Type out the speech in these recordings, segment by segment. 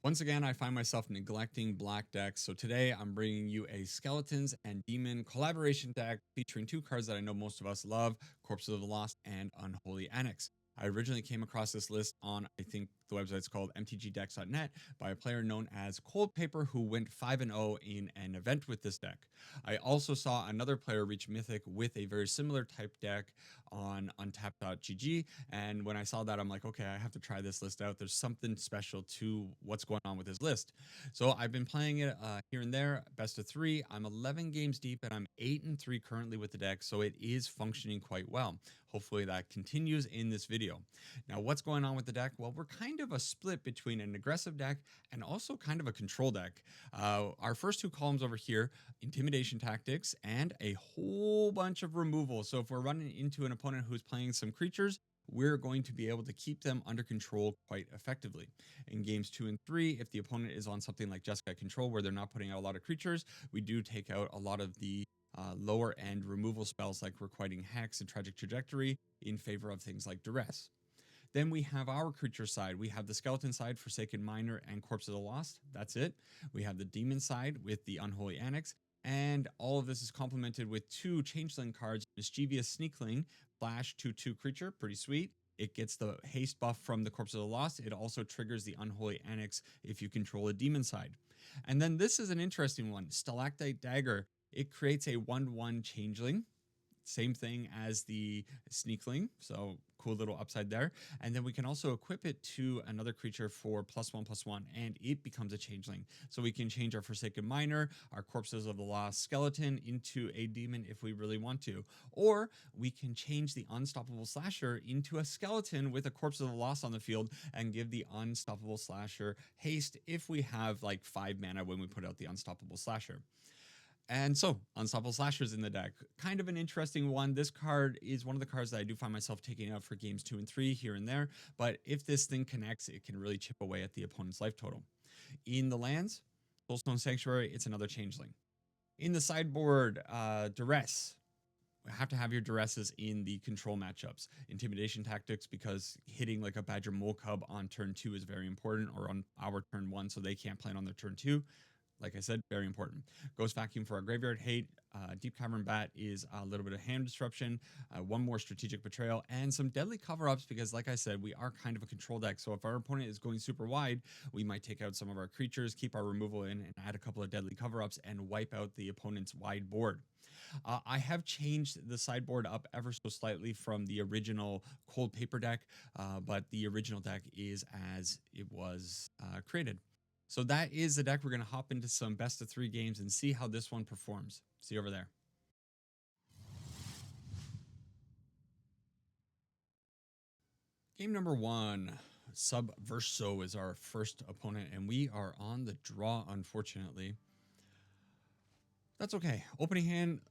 Once again, I find myself neglecting black decks, so today I'm bringing you a Skeletons and Demon collaboration deck featuring two cards that I know most of us love, Corpses of the Lost and Unholy Annex. I originally came across this list on, I think the website's called mtgdecks.net, by a player known as Coldpaper who went 5-0 in an event with this deck. I also saw another player reach Mythic with a very similar type deck on Untapped.gg, and when I saw that, I'm like, okay, I have to try this list out. There's something special to what's going on with this list. So I've been playing it here and there, best of 3. I'm 11 games deep, and I'm 8-3 currently with the deck, so it is functioning quite well. Hopefully that continues in this video. Now, what's going on with the deck? Well, we're kind of a split between an aggressive deck and also kind of a control deck. Our first two columns over here, intimidation tactics and a whole bunch of removal. So if we're running into an opponent who's playing some creatures, we're going to be able to keep them under control quite effectively. In games 2 and 3, if the opponent is on something like Jeskai Control, where they're not putting out a lot of creatures, we do take out a lot of the lower end removal spells like Requiting Hex and Tragic Trajectory in favor of things like Duress. Then we have our creature side. We have the skeleton side, Forsaken Miner, and Corpse of the Lost. That's it. We have the demon side with the Unholy Annex. And all of this is complemented with 2 changeling cards, Mischievous Sneakling, Flash 2/2 creature, pretty sweet. It gets the haste buff from the Corpse of the Lost. It also triggers the Unholy Annex if you control a demon side. And then this is an interesting one, Stalactite Dagger. It creates a 1/1 changeling. Same thing as the Sneakling, so cool little upside there. And then we can also equip it to another creature for +1/+1, and it becomes a changeling. So we can change our Forsaken Miner, our Corpses of the Lost Skeleton into a demon if we really want to. Or we can change the Unstoppable Slasher into a skeleton with a Corpse of the Lost on the field and give the Unstoppable Slasher haste if we have like 5 mana when we put out the Unstoppable Slasher. And so, Unstoppable Slashers in the deck. Kind of an interesting one. This card is one of the cards that I do find myself taking out for games 2 and 3 here and there. But if this thing connects, it can really chip away at the opponent's life total. In the lands, Soulstone Sanctuary, it's another changeling. In the sideboard, Duress. You have to have your Duresses in the control matchups. Intimidation tactics, because hitting like a Badger Mole Cub on turn 2 is very important, or on our turn 1, so they can't play it on their turn 2. Like I said, very important. Ghost Vacuum for our graveyard hate. Deep Cavern Bat is a little bit of hand disruption. One more Strategic Betrayal. And some deadly cover-ups because, like I said, we are kind of a control deck. So if our opponent is going super wide, we might take out some of our creatures, keep our removal in, and add a couple of deadly cover-ups and wipe out the opponent's wide board. I have changed the sideboard up ever so slightly from the original Coldpaper deck, but the original deck is as it was created. So that is the deck. We're going to hop into some best of 3 games and see how this one performs. See you over there. Game number 1, Subverso is our first opponent, and we are on the draw, unfortunately. That's okay. Opening hand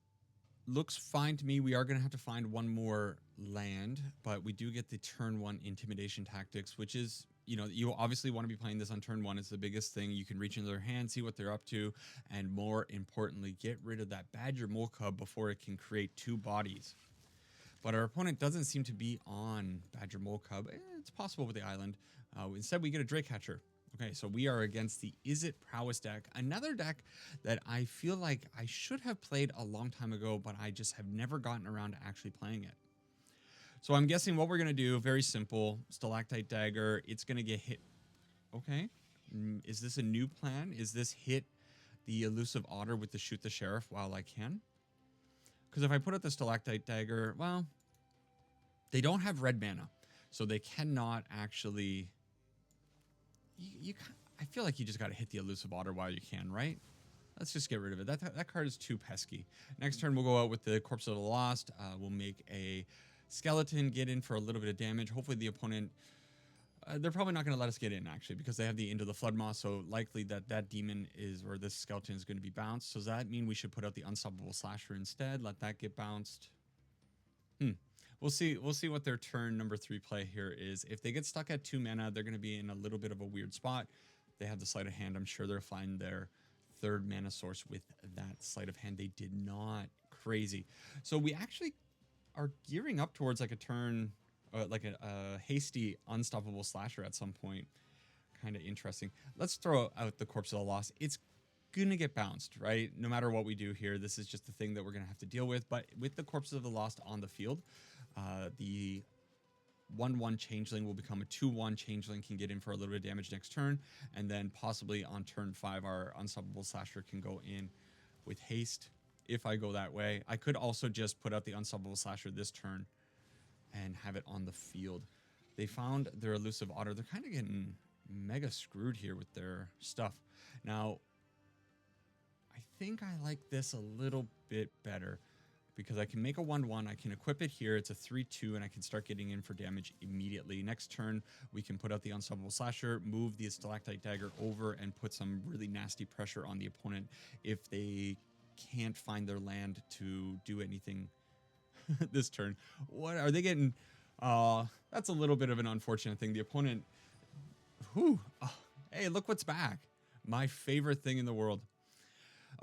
looks fine to me. We are going to have to find one more land, but we do get the turn 1 intimidation tactics, which is, you know, you obviously want to be playing this on turn 1. It's the biggest thing. You can reach into their hand, see what they're up to, and more importantly, get rid of that Badger Mole Cub before it can create 2 bodies. But our opponent doesn't seem to be on Badger Mole Cub. It's possible with the island. Instead, we get a Drake Catcher. Okay, so we are against the Is It Prowess deck, another deck that I feel like I should have played a long time ago, but I just have never gotten around to actually playing it. So I'm guessing what we're going to do, very simple, Stalactite Dagger, it's going to get hit. Okay, is this a new plan? Is this hit the Elusive Otter with the Shoot the Sheriff while I can? Because if I put out the Stalactite Dagger, well, they don't have red mana, so they cannot actually... I feel like you just got to hit the Elusive Otter while you can, right? Let's just get rid of it. That card is too pesky. Next turn, we'll go out with the Corpse of the Lost. We'll make a Skeleton, get in for a little bit of damage. Hopefully the opponent... they're probably not going to let us get in, actually, because they have the Into the Floodmaw, so likely that demon is, or this skeleton is going to be bounced. So does that mean we should put out the Unstoppable Slasher instead? Let that get bounced? We'll see what their turn number 3 play here is. If they get stuck at 2 mana, they're going to be in a little bit of a weird spot. They have the Sleight of Hand. I'm sure they'll find their 3rd mana source with that Sleight of Hand. They did not. Crazy. So we actually are gearing up towards like a turn, like a hasty Unstoppable Slasher at some point. kind of interesting. Let's throw out the Corpse of the Lost. It's gonna get bounced, right? No matter what we do here, this is just the thing that we're gonna have to deal with. But with the Corpses of the Lost on the field, the 1/1 changeling will become a 2/1 changeling, can get in for a little bit of damage next turn, and then possibly on turn 5 our Unstoppable Slasher can go in with haste. If I go that way, I could also just put out the Unstoppable Slasher this turn and have it on the field. They found their elusive otter. They're kind of getting mega screwed here with their stuff. Now, I think I like this a little bit better because I can make a 1/1, I can equip it here, it's a 3/2, and I can start getting in for damage immediately. Next turn, we can put out the Unstoppable Slasher, move the Stalactite Dagger over, and put some really nasty pressure on the opponent if they can't find their land to do anything this turn. What are they getting? That's a little bit of an unfortunate thing. The opponent, hey, look what's back. My favorite thing in the world.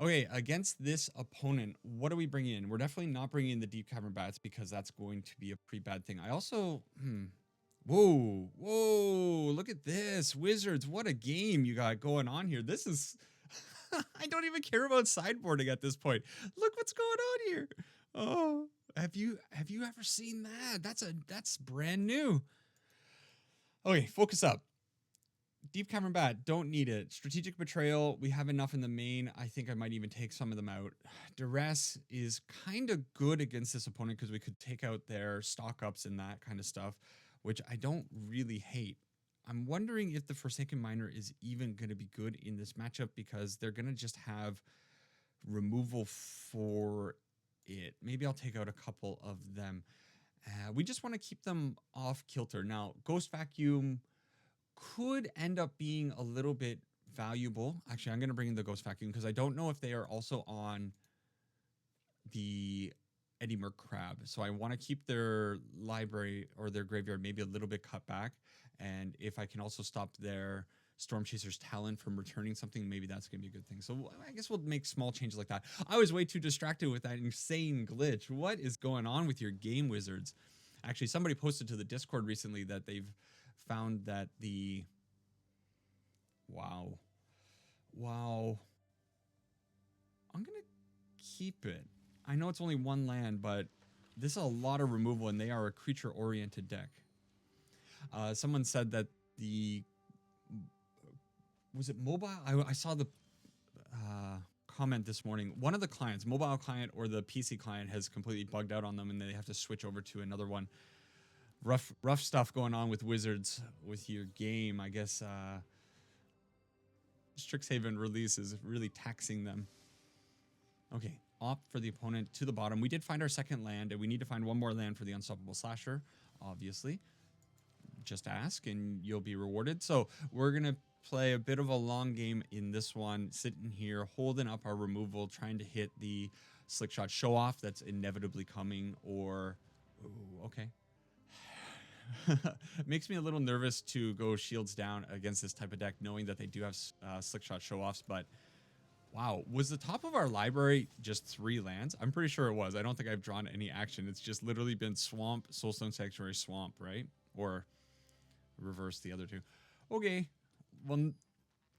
Okay, against this opponent, what are we bringing in? We're definitely not bringing in the Deep Cavern Bats because that's going to be a pretty bad thing. I also, whoa, look at this. Wizards, what a game you got going on here. This is, I don't even care about sideboarding at this point. Look what's going on here. Oh, have you ever seen that? That's brand new. Okay, focus up. Deep Cavern Bat, don't need it. Strategic Betrayal, we have enough in the main. I think I might even take some of them out. Duress is kind of good against this opponent because we could take out their stock ups and that kind of stuff, which I don't really hate. I'm wondering if the Forsaken Miner is even going to be good in this matchup because they're going to just have removal for it. Maybe I'll take out a couple of them. We just want to keep them off kilter. Now, Ghost Vacuum could end up being a little bit valuable. Actually, I'm going to bring in the Ghost Vacuum because I don't know if they are also on the Eddie Merc Crab. So I want to keep their library or their graveyard maybe a little bit cut back. And if I can also stop their Storm Chaser's Talon from returning something, maybe that's going to be a good thing. So I guess we'll make small changes like that. I was way too distracted with that insane glitch. What is going on with your game, Wizards? Actually, somebody posted to the Discord recently that they've found that the wow I'm gonna keep it. I know it's only one land, but this is a lot of removal and they are a creature oriented deck. Someone said that was it mobile? I saw the comment this morning. One of the clients, mobile client or the PC client, has completely bugged out on them and they have to switch over to another one. Rough stuff going on with Wizards with your game. I guess Strixhaven release is really taxing them. Okay, opt for the opponent to the bottom. We did find our second land, and we need to find one more land for the Unstoppable Slasher, obviously. Just ask, and you'll be rewarded. So we're going to play a bit of a long game in this one, sitting here, holding up our removal, trying to hit the Slick Shot Show-Off that's inevitably coming, or... Ooh, okay. Makes me a little nervous to go shields down against this type of deck, knowing that they do have Slick Shot Show-Offs, but wow, was the top of our library just 3 lands? I'm pretty sure it was. I don't think I've drawn any action. It's just literally been Swamp, Soulstone Sanctuary, Swamp, right? Or reverse the other two. Okay, well,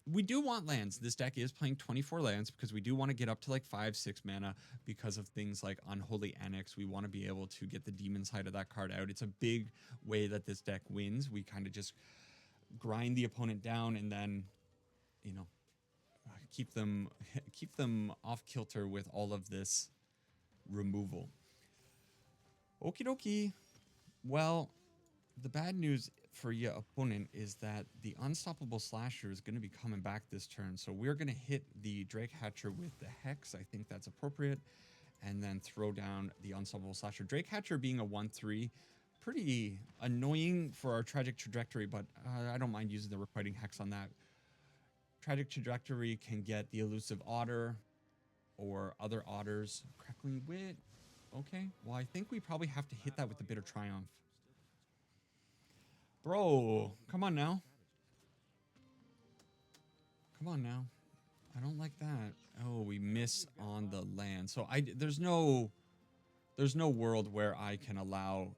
we do want lands. This deck is playing 24 lands because we do want to get up to like 5-6 mana because of things like Unholy Annex. We want to be able to get the demon side of that card out. It's a big way that this deck wins. We kind of just grind the opponent down and then, you know, keep them off kilter with all of this removal. Okie dokie. Well, the bad news for your opponent is that the Unstoppable Slasher is going to be coming back this turn. So we're going to hit the Drake Hatcher with the Hex. I think that's appropriate. And then throw down the Unstoppable Slasher. Drake Hatcher being a 1/3, pretty annoying for our Tragic Trajectory, but I don't mind using the Requiting Hex on that. Tragic Trajectory can get the Elusive Otter or other otters. Crackling Wit. Okay, well, I think we probably have to hit that with the Bitter Triumph. Bro, come on now. Come on now. I don't like that. Oh, we miss on the land. So there's no world where I can allow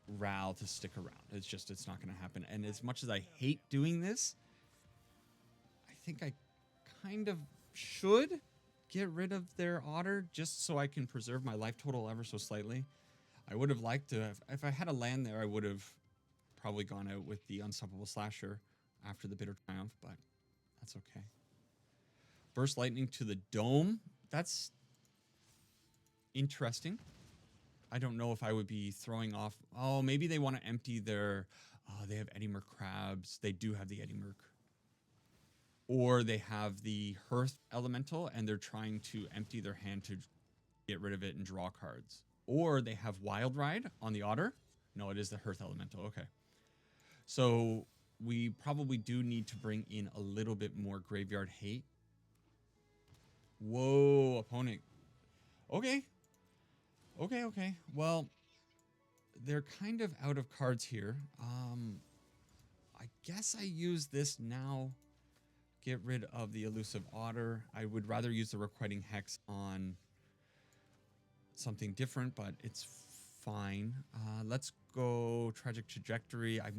Ral to stick around. It's not going to happen. And as much as I hate doing this, think I kind of should get rid of their otter just so I can preserve my life total ever so slightly. I would have liked to have, if I had a land there, I would have probably gone out with the Unstoppable Slasher after the Bitter Triumph, but that's okay. Burst Lightning to the Dome. That's interesting. I don't know if I would be throwing off. Oh, maybe they want to empty their. Oh, they have Eddie Merc Crabs. They do have the Eddie Merc. Or they have the Hearth Elemental and they're trying to empty their hand to get rid of it and draw cards. Or they have Wild Ride on the Otter. No, it is the Hearth Elemental. Okay. So we probably do need to bring in a little bit more Graveyard Hate. Whoa, opponent. Okay. Okay. Well, they're kind of out of cards here. I guess I use this now. Get rid of the Elusive Otter. I would rather use the Requiting Hex on something different, but it's fine. Let's go Tragic Trajectory. I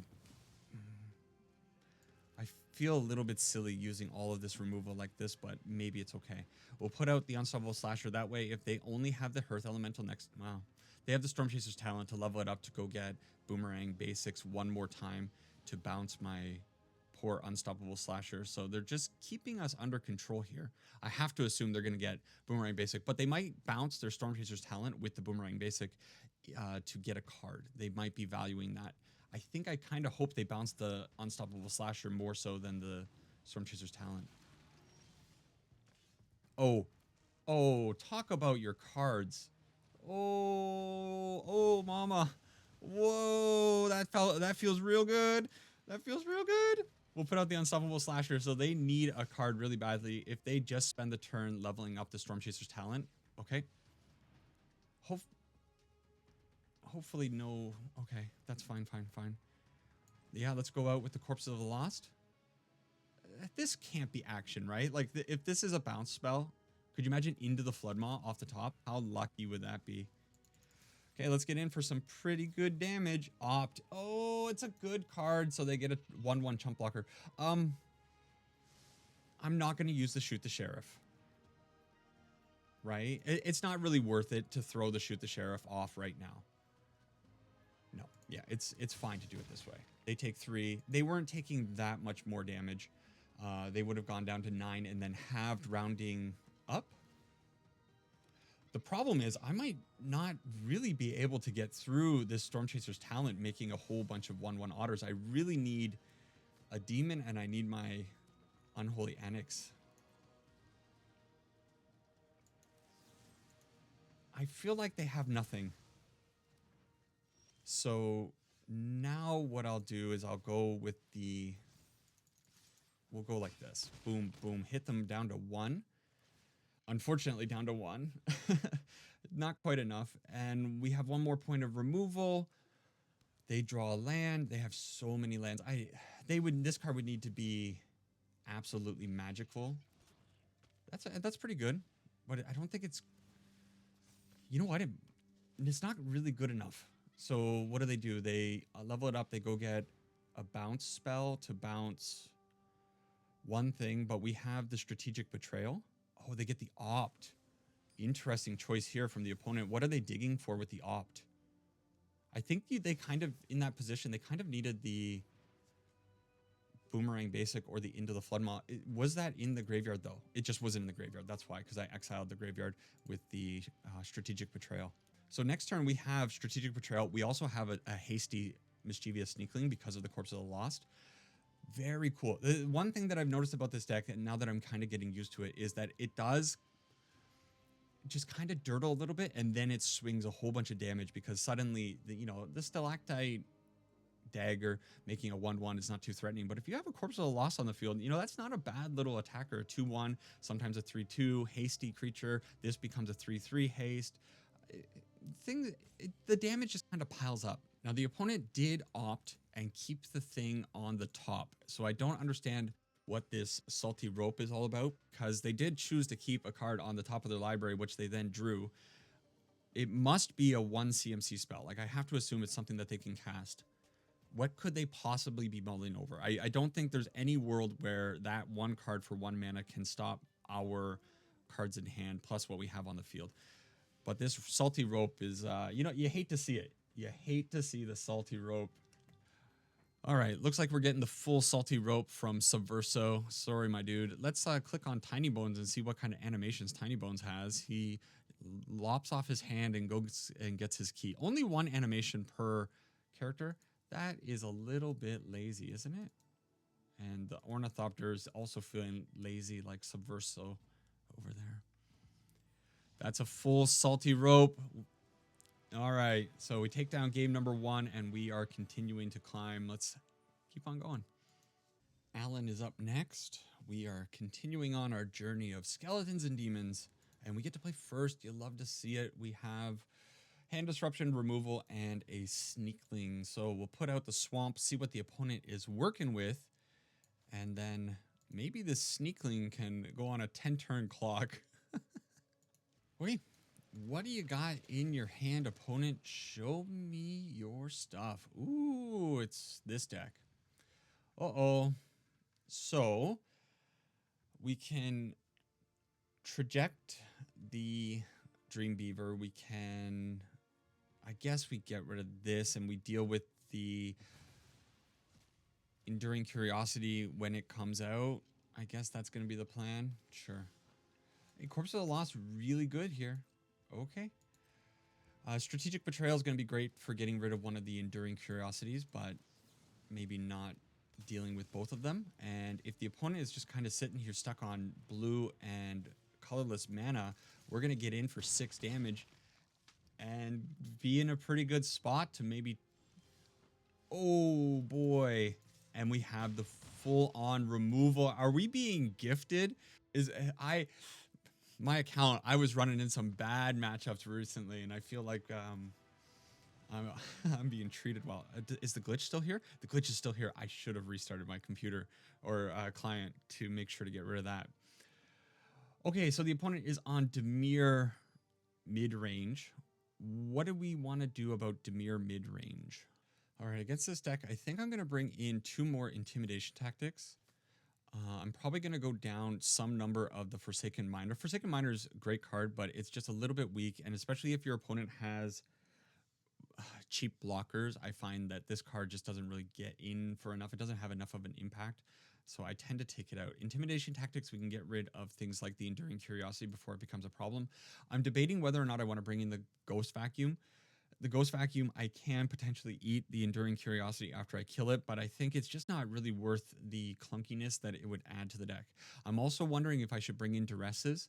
feel a little bit silly using all of this removal like this, but maybe it's okay. We'll put out the Unstoppable Slasher. That way, if they only have the Hearth Elemental next... Wow. They have the Storm Chaser's Talent to level it up to go get Boomerang Basics one more time to bounce my poor Unstoppable Slasher. So they're just keeping us under control here. I have to assume they're going to get Boomerang Basic, but they might bounce their Storm Chaser's Talent with the Boomerang Basic to get a card. They might be valuing that. I think I kind of hope they bounce the Unstoppable Slasher more so than the Storm Chaser's Talent. Oh, talk about your cards. Oh, mama. Whoa, that feels real good. That feels real good. We'll put out the Unstoppable Slasher, so they need a card really badly. If they just spend the turn leveling up the Storm Chaser's Talent, okay. Hopefully no. Okay, that's fine. Yeah, let's go out with the Corpses of the Lost. This can't be action, right? Like, if this is a bounce spell, could you imagine Into the Floodmaw off the top? How lucky would that be? Okay, let's get in for some pretty good damage. Opt. Oh, it's a good card, so they get a 1/1 chump blocker. I'm not going to use the Shoot the Sheriff. Right? It's not really worth it to throw the Shoot the Sheriff off right now. No, yeah, it's fine to do it this way. They take 3. They weren't taking that much more damage. They would have gone down to 9 and then halved rounding up. The problem is I might not really be able to get through this Storm Chaser's Talent making a whole bunch of 1/1 otters. I really need a demon and I need my Unholy Annex. I feel like they have nothing. So now what I'll do is I'll go with the... We'll go like this. Boom, boom. Hit them down to 1. Unfortunately, down to 1. Not quite enough. And we have one more point of removal. They draw a land. They have so many lands. This card would need to be absolutely magical. That's pretty good. But I don't think it's... You know what? It's not really good enough. So what do? They level it up. They go get a bounce spell to bounce one thing, but we have the Strategic Betrayal. Oh, they get the Opt. Interesting choice here from the opponent. What are they digging for with the Opt? I think they kind of, in that position, they kind of needed the Boomerang Basic or the Into the Floodmaw. Was that in the graveyard, though? It just wasn't in the graveyard. That's why, because I exiled the graveyard with the Strategic Betrayal. So next turn, we have Strategic Betrayal. We also have a hasty Mischievous Sneakling because of the Corpse of the Lost. Very cool. One thing that I've noticed about this deck, and now that I'm kind of getting used to it, is that it does just kind of dirtle a little bit, and then it swings a whole bunch of damage because suddenly, the Stalactite Dagger making a 1/1 is not too threatening. But if you have a Corpse of the Lost on the field, that's not a bad little attacker. 2/1, sometimes a 3/2 hasty creature. This becomes a 3/3 haste. The damage just kind of piles up. Now, the opponent did opt and keep the thing on the top. So I don't understand what this Salty Rope is all about, because they did choose to keep a card on the top of their library, which they then drew. It must be a 1 CMC spell. Like, I have to assume it's something that they can cast. what could they possibly be mulling over? I don't think there's any world where that one card for 1 mana can stop our cards in hand plus what we have on the field. But this Salty Rope is, you know, you hate to see it. You hate to see the Salty Rope. All right, looks like we're getting the full Salty Rope from Subverso. Sorry, my dude. Let's click on Tiny Bones and see what kind of animations Tiny Bones has. He lops off his hand and goes and gets his key. Only one animation per character. That is a little bit lazy, isn't it? And the Ornithopter is also feeling lazy like Subverso over there. That's a full Salty Rope. All right, so we take down game number 1, and we are continuing to climb. Let's keep on going. Alan is up next. We are continuing on our journey of skeletons and demons, and we get to play first. You'll love to see it. We have hand disruption, removal, and a sneakling. So we'll put out the swamp, see what the opponent is working with, and then maybe the sneakling can go on a 10-turn clock. Wait. What do you got in your hand, opponent? Show me your stuff. Ooh, it's this deck. Uh-oh. So, we can traject the Dreambeaver. We can... I guess we get rid of this and we deal with the Enduring Curiosity when it comes out. I guess that's going to be the plan. Sure. Hey, Corpse of the Lost, really good here. Okay. Strategic Betrayal is going to be great for getting rid of one of the Enduring Curiosities, but maybe not dealing with both of them. And if the opponent is just kind of sitting here stuck on blue and colorless mana, we're going to get in for 6 damage and be in a pretty good spot to maybe... Oh, boy. And we have the full-on removal. Are we being gifted? My account, I was running in some bad matchups recently, and I feel like I'm being treated well. Is the glitch still here? The glitch is still here. I should have restarted my computer or client to make sure to get rid of that. Okay, so the opponent is on Dimir mid-range. What do we want to do about Dimir mid-range? All right, against this deck, I think I'm going to bring in 2 more Intimidation Tactics. I'm probably going to go down some number of the Forsaken Miner. Forsaken Miner is a great card, but it's just a little bit weak. And especially if your opponent has cheap blockers, I find that this card just doesn't really get in for enough. It doesn't have enough of an impact. So I tend to take it out. Intimidation Tactics, we can get rid of things like the Enduring Curiosity before it becomes a problem. I'm debating whether or not I want to bring in the Ghost Vacuum. The Ghost Vacuum, I can potentially eat the Enduring Curiosity after I kill it, but I think it's just not really worth the clunkiness that it would add to the deck. I'm also wondering if I should bring in Duresses,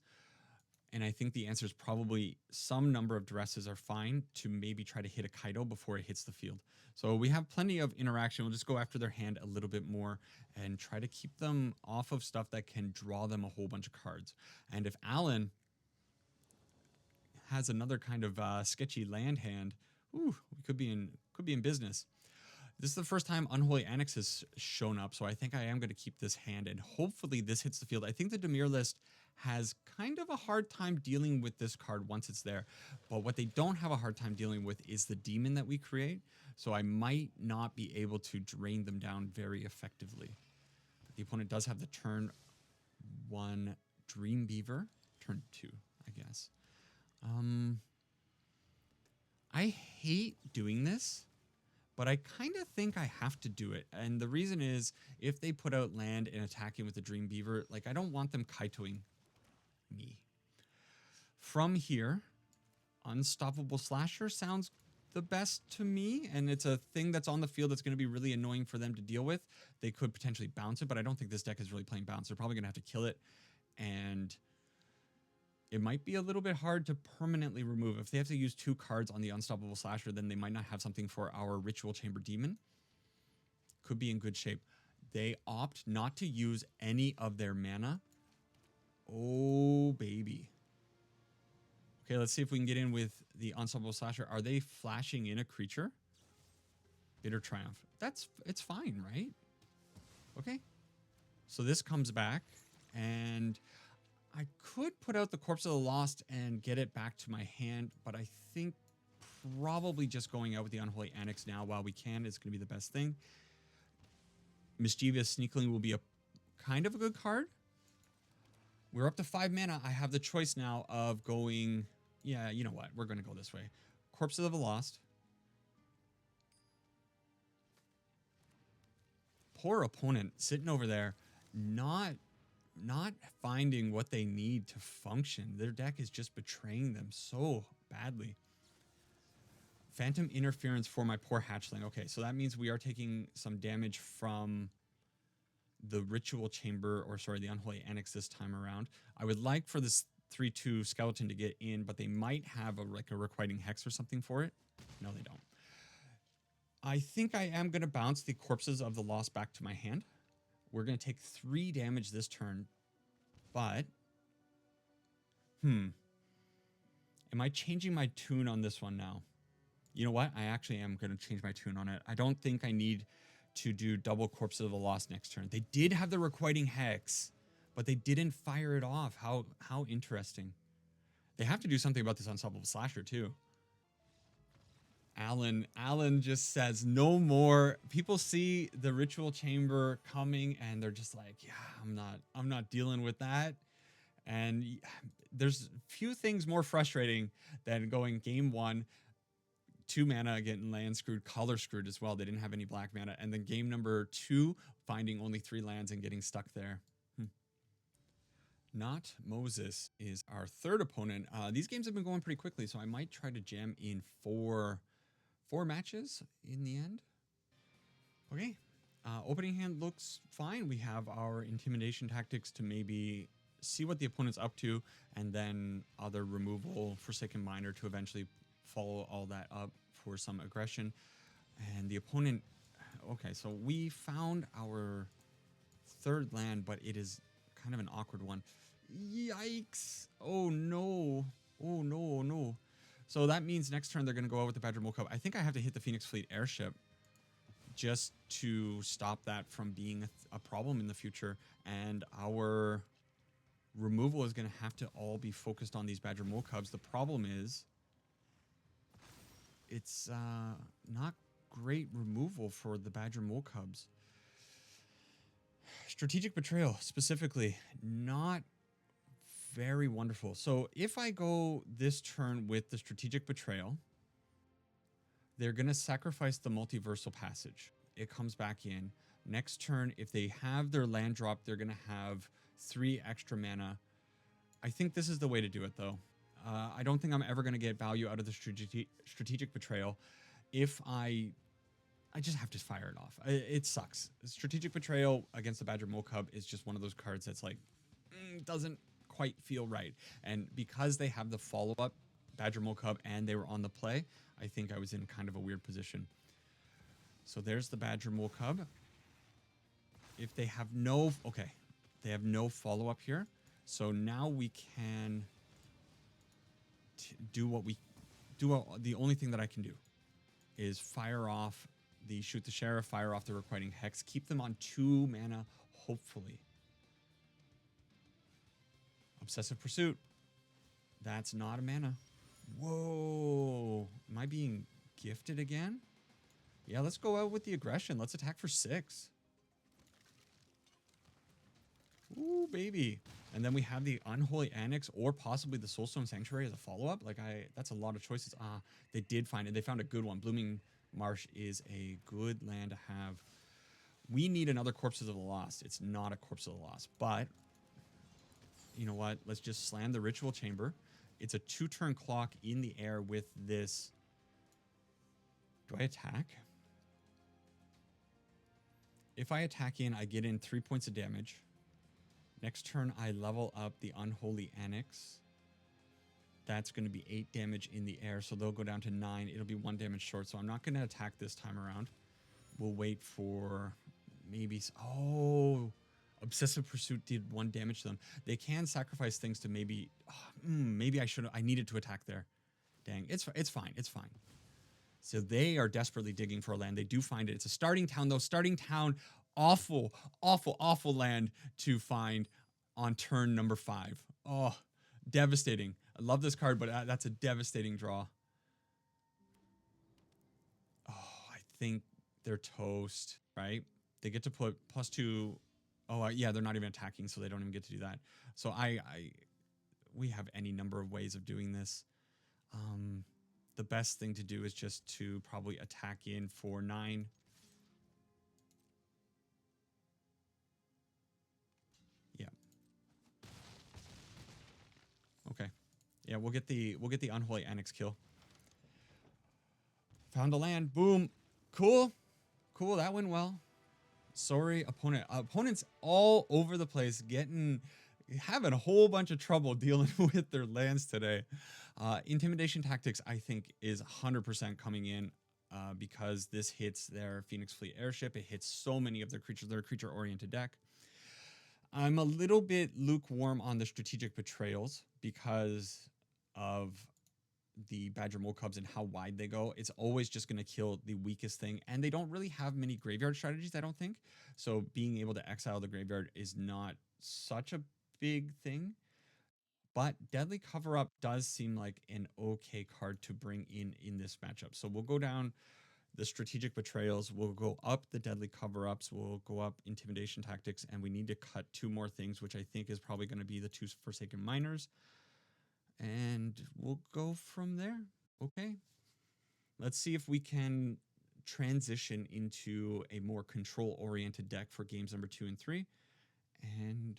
and I think the answer is probably some number of Duresses are fine to maybe try to hit a Kaido before it hits the field. So we have plenty of interaction. We'll just go after their hand a little bit more and try to keep them off of stuff that can draw them a whole bunch of cards. And if Alan has another kind of sketchy land hand, ooh, we could be in business. This is the first time Unholy Annex has shown up, so I think I am going to keep this hand, and hopefully this hits the field. I think the Dimir list has kind of a hard time dealing with this card once it's there, but what they don't have a hard time dealing with is the demon that we create, so I might not be able to drain them down very effectively. But the opponent does have the turn 1 Dreambeaver, turn 2, I guess. I hate doing this, but I kind of think I have to do it. And the reason is, if they put out land and attacking with the Dreambeaver, like, I don't want them Kaitoing me. From here, Unstoppable Slasher sounds the best to me, and it's a thing that's on the field that's going to be really annoying for them to deal with. They could potentially bounce it, but I don't think this deck is really playing bounce. They're probably going to have to kill it, and it might be a little bit hard to permanently remove. If they have to use 2 cards on the Unstoppable Slasher, then they might not have something for our Ritual Chamber Demon. Could be in good shape. They opt not to use any of their mana. Oh, baby. Okay, let's see if we can get in with the Unstoppable Slasher. Are they flashing in a creature? Bitter Triumph. It's fine, right? Okay. So this comes back, and I could put out the Corpse of the Lost and get it back to my hand, but I think probably just going out with the Unholy Annex now while we can. It's going to be the best thing. Mischievous Sneakling will be a kind of a good card. We're up to 5 mana. I have the choice now of going... Yeah, you know what? We're going to go this way. Corpses of the Lost. Poor opponent sitting over there, not finding what they need to function. Their deck is just betraying them so badly. Phantom Interference for my poor hatchling. Okay, so that means we are taking some damage from the Ritual Chamber, or sorry, the Unholy Annex this time around. I would like for this 3/2 skeleton to get in, but they might have a Requiting Hex or something for it. No, they don't. I think I am going to bounce the Corpses of the Lost back to my hand. We're going to take 3 damage this turn, but... Am I changing my tune on this one now? You know what? I actually am going to change my tune on it. I don't think I need to do double Corpses of the Lost next turn. They did have the Requiting Hex, but they didn't fire it off. How interesting. They have to do something about this Unstoppable Slasher, too. Alan just says no more. People see the Ritual Chamber coming and they're just like, yeah, I'm not dealing with that. And there's few things more frustrating than going game 1, 2 mana, getting land screwed, color screwed as well. They didn't have any black mana. And then game number 2, finding only 3 lands and getting stuck there. Not Moses is our third opponent. These games have been going pretty quickly, so I might try to jam in 4 matches in the end. Okay. Opening hand looks fine. We have our intimidation tactics to maybe see what the opponent's up to, and then other removal, Forsaken Miner to eventually follow all that up for some aggression. And the opponent... Okay, so we found our 3rd land, but it is kind of an awkward one. Yikes! Oh no! Oh no, no. So that means next turn they're going to go out with the Badger Mole-Cub. I think I have to hit the Phoenix Fleet Airship just to stop that from being a problem in the future. And our removal is going to have to all be focused on these Badger Mole-Cubs. The problem is it's not great removal for the Badger Mole-Cubs. Strategic Betrayal, specifically, not very wonderful. So if I go this turn with the Strategic Betrayal, they're going to sacrifice the Multiversal Passage. It comes back in. Next turn, if they have their land drop, they're going to have 3 extra mana. I think this is the way to do it, though. I don't think I'm ever going to get value out of the Strategic Betrayal. If I just have to fire it off. It sucks. Strategic Betrayal against the Badger Mole-Cub is just one of those cards that's like, doesn't quite feel right. And because they have the follow-up Badger Mole-Cub and they were on the play, I think I was in kind of a weird position. So there's the Badger Mole-Cub. If they have no... Okay. They have no follow-up here. So now we can do what we... the only thing that I can do is fire off the Shoot the Sheriff, fire off the Requiting Hex, keep them on 2 mana, hopefully. Obsessive Pursuit. That's not a mana. Whoa. Am I being gifted again? Yeah, let's go out with the aggression. Let's attack for 6. Ooh, baby. And then we have the Unholy Annex or possibly the Soulstone Sanctuary as a follow-up. Like, that's a lot of choices. They did find it. They found a good one. Blooming Marsh is a good land to have. We need another Corpses of the Lost. It's not a Corpse of the Lost, but you know what? Let's just slam the Ritual Chamber. It's a 2-turn clock in the air with this. Do I attack? If I attack in, I get in 3 points of damage. Next turn, I level up the Unholy Annex. That's going to be 8 damage in the air, so they'll go down to 9. It'll be 1 damage short, so I'm not going to attack this time around. We'll wait for maybe... Oh, Obsessive Pursuit did 1 damage to them. They can sacrifice things to maybe... maybe I needed to attack there. Dang, it's fine, it's fine. So they are desperately digging for a land. They do find it. It's a starting town, though. Starting town, awful, awful, awful land to find on turn number 5. Oh, devastating. I love this card, but that's a devastating draw. think they're toast, right? They get to put +2. Oh, yeah, they're not even attacking, so they don't even get to do that. So we have any number of ways of doing this. The best thing to do is just to probably attack in for 9. Yeah. Okay. Yeah, we'll get the Unholy Annex kill. Found a land. Boom. Cool. Cool. That went well. Sorry, opponent. Opponents all over the place having a whole bunch of trouble dealing with their lands today. Intimidation tactics, I think, is 100% coming in because this hits their Phoenix Fleet airship. It hits so many of their creatures. They're a creature-oriented deck. I'm a little bit lukewarm on the strategic betrayals because of the Badger Mole Cubs and how wide they go. It's always just going to kill the weakest thing, and they don't really have many graveyard strategies, I don't think. So being able to exile the graveyard is not such a big thing. But Deadly Cover-Up does seem like an okay card to bring in this matchup. So we'll go down the strategic betrayals, we'll go up the Deadly Cover-Ups, we'll go up intimidation tactics, and we need to cut 2 more things, which I think is probably going to be the 2 Forsaken Miners. And we'll go from there. Okay. Let's see if we can transition into a more control-oriented deck for games number 2 and 3 and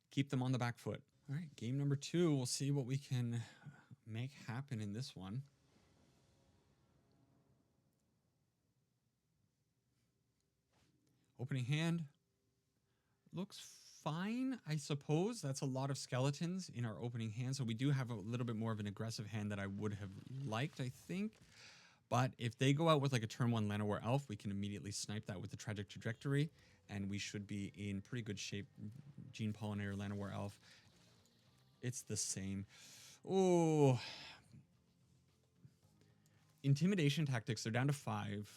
keep them on the back foot. All right, game number 2, we'll see what we can make happen in this one. Opening hand looks fine, I suppose. That's a lot of skeletons in our opening hand, so we do have a little bit more of an aggressive hand that I would have liked, I think. But if they go out with like a turn 1 Llanowar Elf, we can immediately snipe that with the Tragic Trajectory, and we should be in pretty good shape. Gene Pollinator, Llanowar Elf. It's the same. Oh. Intimidation tactics, they're down to 5.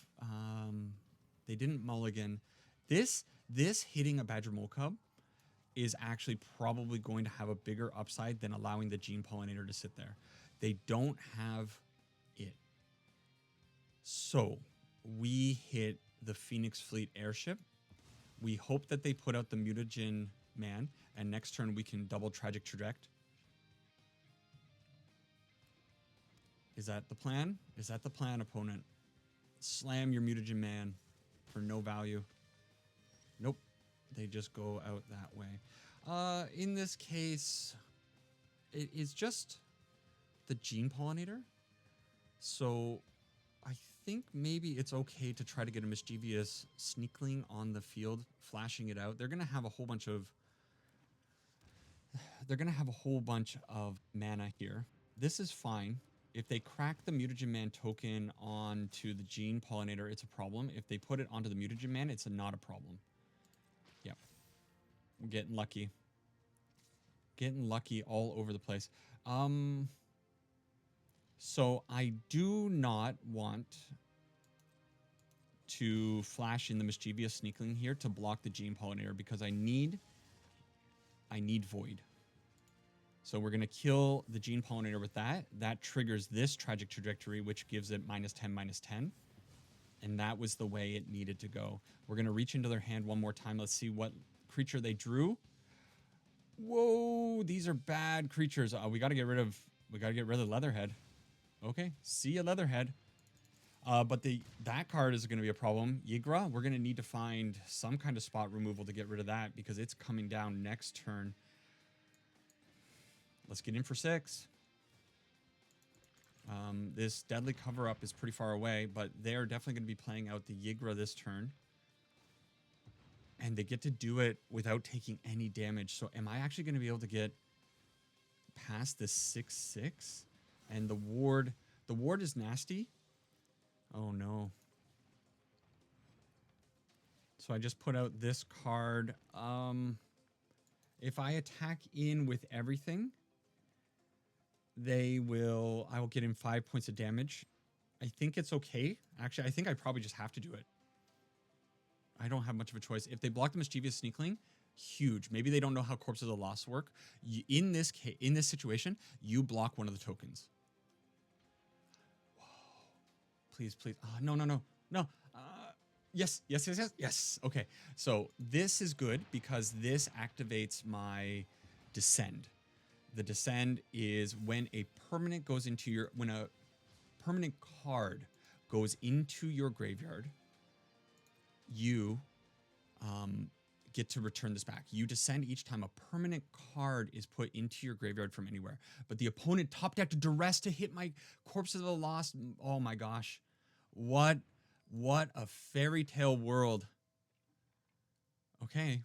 They didn't mulligan. This hitting a Badger Mole Cub is actually probably going to have a bigger upside than allowing the Gene Pollinator to sit there. They don't have it. So we hit the Phoenix Fleet airship. We hope that they put out the Mutagen Man, and next turn we can double Tragic Traject. Is that the plan? Is that the plan, opponent? Slam your Mutagen Man for no value. Nope. They just go out that way. In this case, it is just the Gene Pollinator. So I think maybe it's okay to try to get a Mischievous Sneakling on the field, flashing it out. They're going to have a whole bunch of mana here. This is fine. If they crack the Mutagen Man token onto the Gene Pollinator, it's a problem. If they put it onto the Mutagen Man, it's not a problem. Yep. We're getting lucky. Getting lucky all over the place. So I do not want to flash in the Mischievous Sneakling here to block the Gene Pollinator because I need Void. So we're going to kill the Gene Pollinator with that. That triggers this Tragic Trajectory, which gives it -10/-10. And that was the way it needed to go. We're going to reach into their hand one more time. Let's see what creature they drew. Whoa, these are bad creatures. We got to get rid of Leatherhead. Okay, see ya, Leatherhead. But that card is going to be a problem. Ygra, we're going to need to find some kind of spot removal to get rid of that because it's coming down next turn. Let's get in for 6. This Deadly Cover-Up is pretty far away, but they're definitely going to be playing out the Ygra this turn. And they get to do it without taking any damage. So am I actually going to be able to get past this 6/6? And the ward is nasty. Oh no. So I just put out this card. If I attack in with everything, I will get in 5 points of damage. I think it's okay. Actually, I think I probably just have to do it. I don't have much of a choice. If they block the Mischievous Sneakling, huge. Maybe they don't know how Corpses of the Lost work. In this situation, you block one of the tokens. Whoa. Please, please. Oh, no. No. Yes, yes, yes, yes, yes. Okay. So this is good because this activates my descend. The descend is when a permanent goes into your, when a permanent card goes into your graveyard, you get to return this back. You descend each time a permanent card is put into your graveyard from anywhere. But the opponent top decked duress to hit my Corpses of the Lost. Oh my gosh. What a fairy tale world. Okay.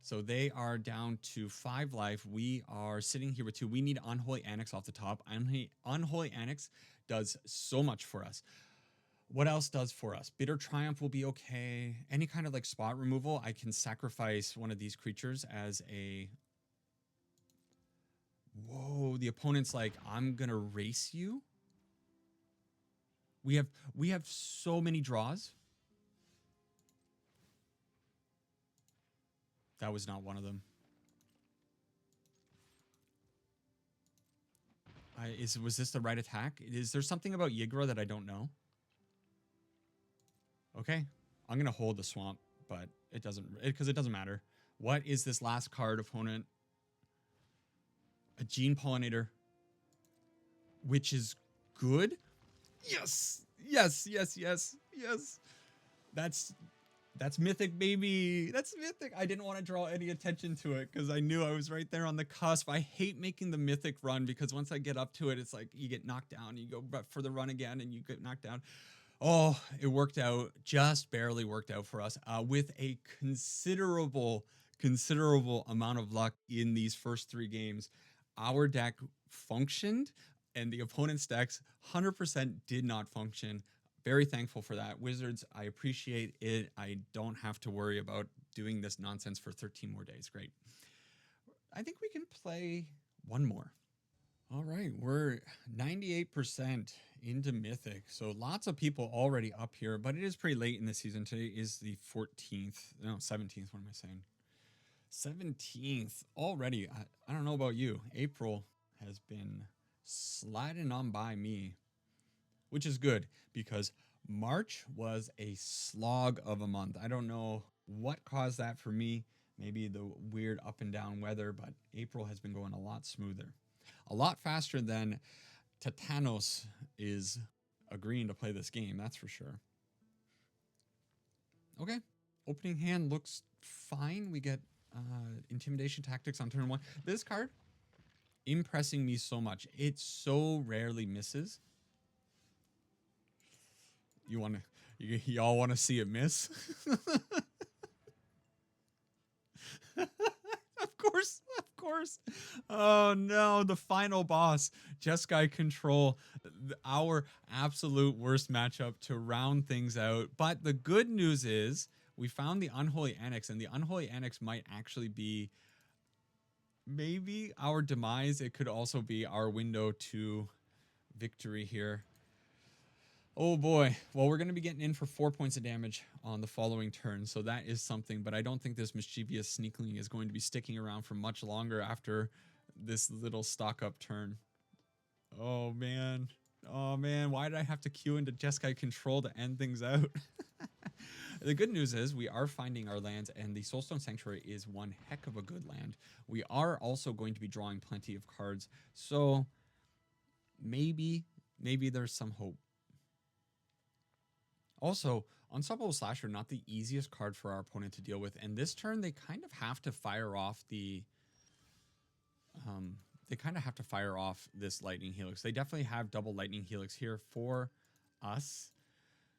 So they are down to 5 life. We are sitting here with 2. We need Unholy Annex off the top. Unholy Annex does so much for us. What else does for us? Bitter Triumph will be okay. Any kind of like spot removal, I can sacrifice one of these creatures as a... Whoa, the opponent's like, I'm gonna race you. We have so many draws. That was not one of them. Was this the right attack? Is there something about Yigra that I don't know? Okay, I'm gonna hold the swamp, but it doesn't matter. What is this last card, opponent? A Gene Pollinator, which is good. Yes, yes, yes, yes, yes. That's Mythic, baby. That's Mythic. I didn't want to draw any attention to it because I knew I was right there on the cusp. I hate making the Mythic run because once I get up to it, it's like you get knocked down. You go for the run again and you get knocked down. Oh, it worked out. Just barely worked out for us with a considerable amount of luck in these first 3 games. Our deck functioned and the opponent's decks 100% did not function. Very thankful for that. Wizards, I appreciate it. I don't have to worry about doing this nonsense for 13 more days. Great. I think we can play one more. All right, we're 98% into Mythic. So lots of people already up here, but it is pretty late in the season. Today is the 14th. No, 17th. What am I saying? 17th already. I don't know about you. April has been sliding on by me, which is good because March was a slog of a month. I don't know what caused that for me. Maybe the weird up and down weather, but April has been going a lot smoother. A lot faster than Tatanos is agreeing to play this game, that's for sure. Okay, opening hand looks fine. We get Intimidation Tactics on turn 1. This card, impressing me so much. It so rarely misses. Y'all want to see it miss? Of course. Oh no, the final boss, Jeskai Control, our absolute worst matchup to round things out. But the good news is we found the Unholy Annex, and the Unholy Annex might actually be maybe our demise. It could also be our window to victory here. Oh boy. Well, we're going to be getting in for 4 points of damage on the following turn, so that is something, but I don't think this mischievous sneakling is going to be sticking around for much longer after this little stock up turn. Oh man. Oh man, why did I have to queue into Jeskai Control to end things out? The good news is we are finding our lands, and the Soulstone Sanctuary is one heck of a good land. We are also going to be drawing plenty of cards, so maybe there's some hope. Also, Unstoppable Slasher, not the easiest card for our opponent to deal with. And this turn, they kind of have to fire off the... this Lightning Helix. They definitely have double Lightning Helix here for us.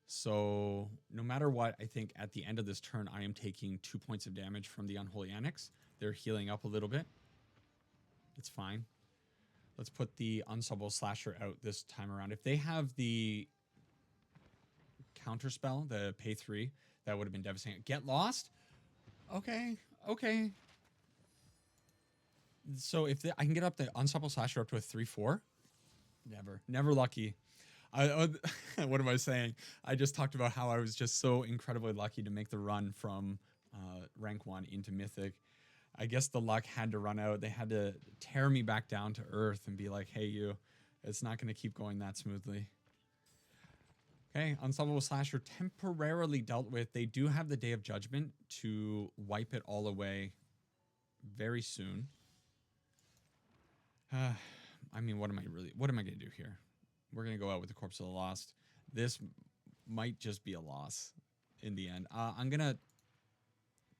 So, no matter what, I think at the end of this turn, I am taking 2 points of damage from the Unholy Annex. They're healing up a little bit. It's fine. Let's put the Unstoppable Slasher out this time around. If they have the... Counterspell, the pay 3, that would have been devastating. Get Lost? Okay. So if I can get up the Unstoppable Slasher up to a 3/4, never lucky. What am I saying? I just talked about how I was just so incredibly lucky to make the run from rank 1 into Mythic. I guess the luck had to run out. They had to tear me back down to earth and be like, hey, it's not going to keep going that smoothly. Okay, Unstoppable Slasher temporarily dealt with. They do have the Day of Judgment to wipe it all away very soon. I mean, what am I going to do here? We're going to go out with the Corpse of the Lost. This might just be a loss in the end. I'm going to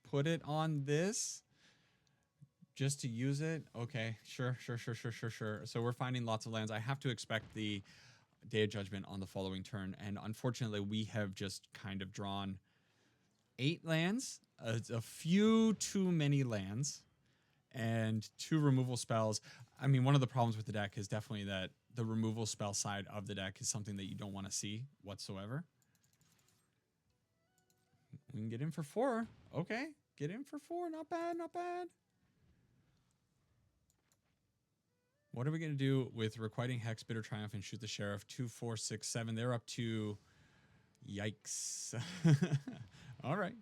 put it on this just to use it. Okay, sure. So we're finding lots of lands. I have to expect the Day of Judgment on the following turn, and unfortunately we have just kind of drawn 8 lands, a few too many lands, and 2 removal spells. I mean, one of the problems with the deck is definitely that the removal spell side of the deck is something that you don't want to see whatsoever. We can get in for 4. Okay, get in for 4. Not bad, not bad. What are we going to do with Requiting Hex, Bitter Triumph, and Shoot the Sheriff? 2, 4, 6, 7. They're up to... Yikes. All right.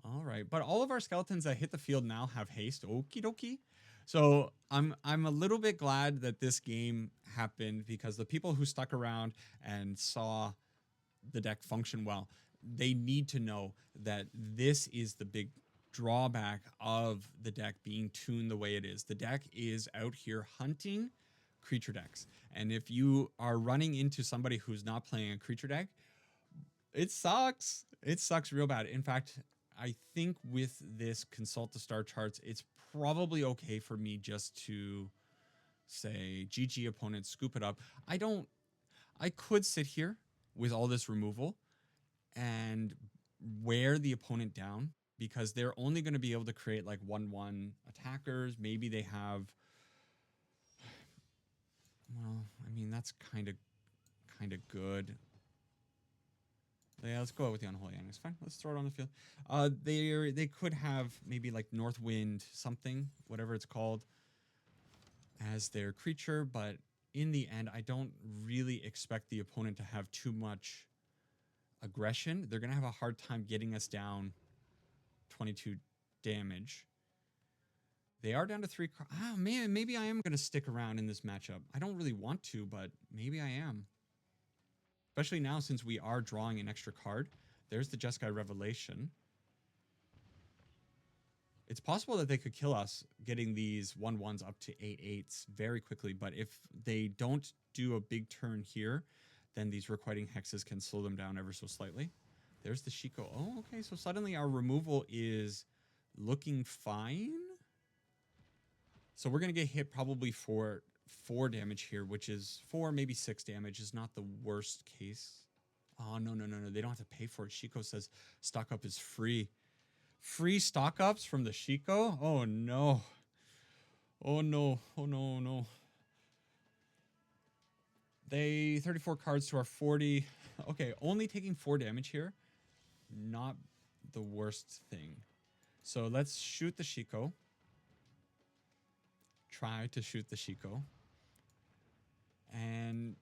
All right. But all of our skeletons that hit the field now have haste. Okie dokie. So I'm a little bit glad that this game happened, because the people who stuck around and saw the deck function well, they need to know that this is the big drawback of the deck being tuned the way it is. The deck is out here hunting creature decks. And if you are running into somebody who's not playing a creature deck, it sucks. It sucks real bad. In fact, I think with this consult the star charts, it's probably okay for me just to say GG opponent, scoop it up. I could sit here with all this removal and wear the opponent down, because they're only going to be able to create like 1/1 attackers. Maybe they have, well, I mean, that's kind of good. Yeah, let's go out with the Unholy Annex. Fine, let's throw it on the field. They could have maybe like Northwind something, whatever it's called, as their creature, but in the end, I don't really expect the opponent to have too much aggression. They're going to have a hard time getting us down 22 damage. They are down to 3. Oh, man, maybe I am going to stick around in this matchup. I don't really want to, but maybe I am. Especially now, since we are drawing an extra card. There's the Jeskai Revelation. It's possible that they could kill us getting these 1/1s up to 8/8s very quickly, but if they don't do a big turn here, then these Requiting Hexes can slow them down ever so slightly. There's the Shiko. Oh, okay, so suddenly our removal is looking fine. So we're going to get hit probably for 4 damage here, which is 4, maybe 6 damage is not the worst case. Oh, no. They don't have to pay for it. Shiko says stock up is free. Free stock ups from the Shiko? Oh, no. Oh, no. They 34 cards to our 40. Okay, only taking 4 damage here. Not the worst thing. So let's shoot the Shiko. Try to shoot the Shiko. And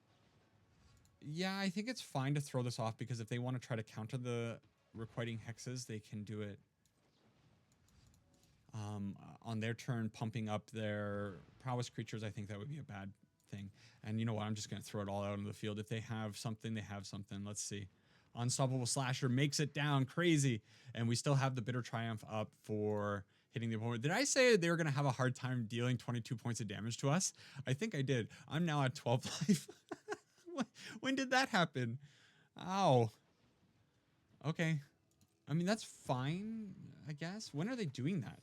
yeah, I think it's fine to throw this off, because if they want to try to counter the Requiting Hexes, they can do it on their turn, pumping up their prowess creatures. I think that would be a bad thing. And you know what? I'm just going to throw it all out on the field. If they have something, they have something. Let's see. Unstoppable Slasher makes it down crazy. And we still have the Bitter Triumph up for hitting the opponent. Did I say they were going to have a hard time dealing 22 points of damage to us? I think I did. I'm now at 12 life. When did that happen? Ow. Okay. I mean, that's fine, I guess. When are they doing that?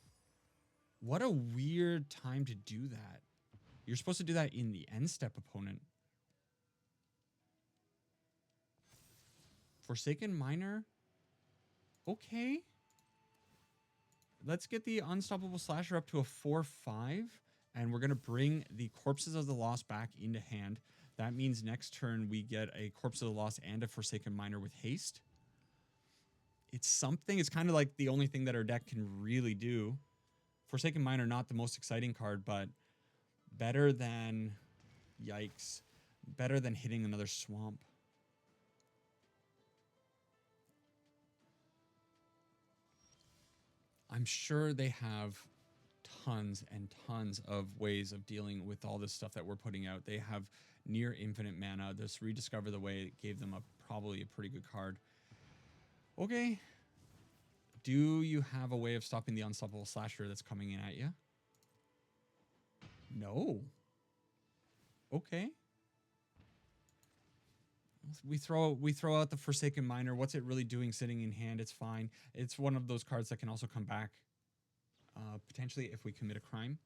What a weird time to do that. You're supposed to do that in the end step, opponent. Forsaken Miner. Okay. Let's get the Unstoppable Slasher up to a 4/5. And we're going to bring the Corpses of the Lost back into hand. That means next turn we get a Corpse of the Lost and a Forsaken Miner with haste. It's something. It's kind of like the only thing that our deck can really do. Forsaken Miner, not the most exciting card, but better than... Yikes. Better than hitting another swamp. I'm sure they have tons and tons of ways of dealing with all this stuff that we're putting out. They have near infinite mana. This Rediscover the Way gave them probably a pretty good card. Okay. Do you have a way of stopping the Unstoppable Slasher that's coming in at you? No. Okay. We throw out the Forsaken Miner. What's it really doing sitting in hand? It's fine. It's one of those cards that can also come back potentially if we commit a crime.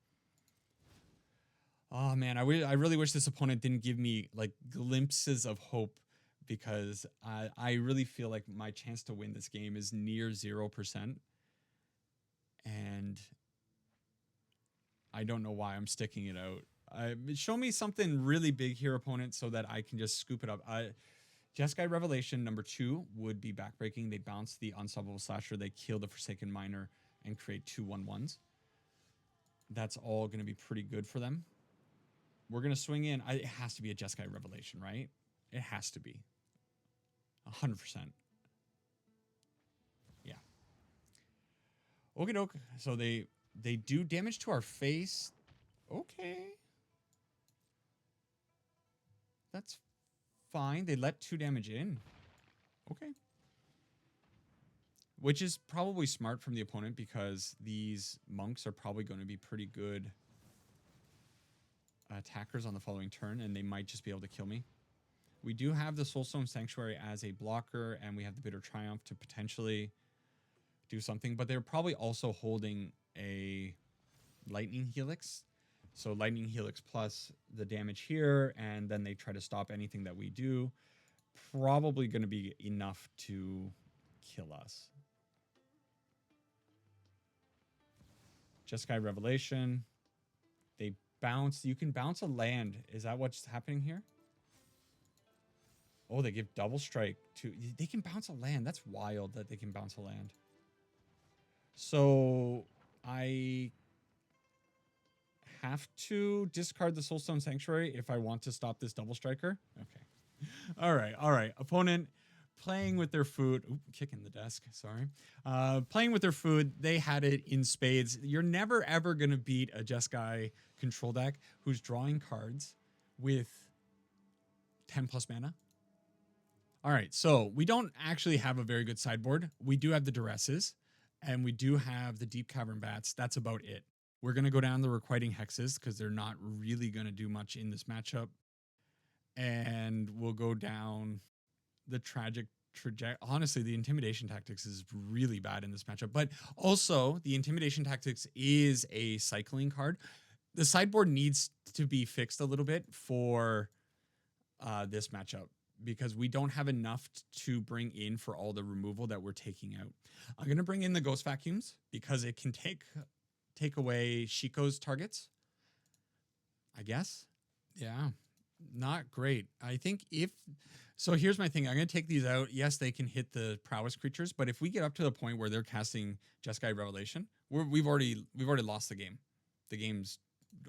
Oh man, I really wish this opponent didn't give me like glimpses of hope, because I really feel like my chance to win this game is near 0%. And I don't know why I'm sticking it out. Show me something really big here, opponent, so that I can just scoop it up. Jeskai Revelation number 2 would be backbreaking. They bounce the Unstoppable Slasher, they kill the Forsaken Miner, and create 2 1/1s. That's all going to be pretty good for them. We're going to swing in. It has to be a Jeskai Revelation, right? It has to be. 100%. Yeah. Okie doke. So they do damage to our face. Okay. That's fine. They let 2 damage in. Okay. Which is probably smart from the opponent, because these monks are probably going to be pretty good attackers on the following turn, and they might just be able to kill me. We do have the Soulstone Sanctuary as a blocker, and we have the Bitter Triumph to potentially do something, but they're probably also holding a Lightning Helix. So Lightning Helix plus the damage here, and then they try to stop anything that we do. Probably going to be enough to kill us. Jeskai Revelation. They bounce. You can bounce a land. Is that what's happening here? Oh, they give double strike to... They can bounce a land. That's wild that they can bounce a land. So I have to discard the Soulstone Sanctuary if I want to stop this double striker. Okay. All right. All right. Opponent playing with their food. Oop, kicking the desk. Sorry. Playing with their food. They had it in spades. You're never, ever going to beat a Jeskai control deck who's drawing cards with 10 plus mana. All right. So we don't actually have a very good sideboard. We do have the Duresses, and we do have the Deep Cavern Bats. That's about it. We're going to go down the Requiting Hexes because they're not really going to do much in this matchup. And we'll go down the Tragic Trajectory. Honestly, the Intimidation Tactics is really bad in this matchup. But also, the Intimidation Tactics is a cycling card. The sideboard needs to be fixed a little bit for this matchup, because we don't have enough to bring in for all the removal that we're taking out. I'm going to bring in the Ghost Vacuums because it can take away Shiko's targets, I guess. Yeah, not great. I think so here's my thing. I'm going to take these out. Yes, they can hit the prowess creatures, but if we get up to the point where they're casting Jeskai Revelation, we've already lost the game. The game's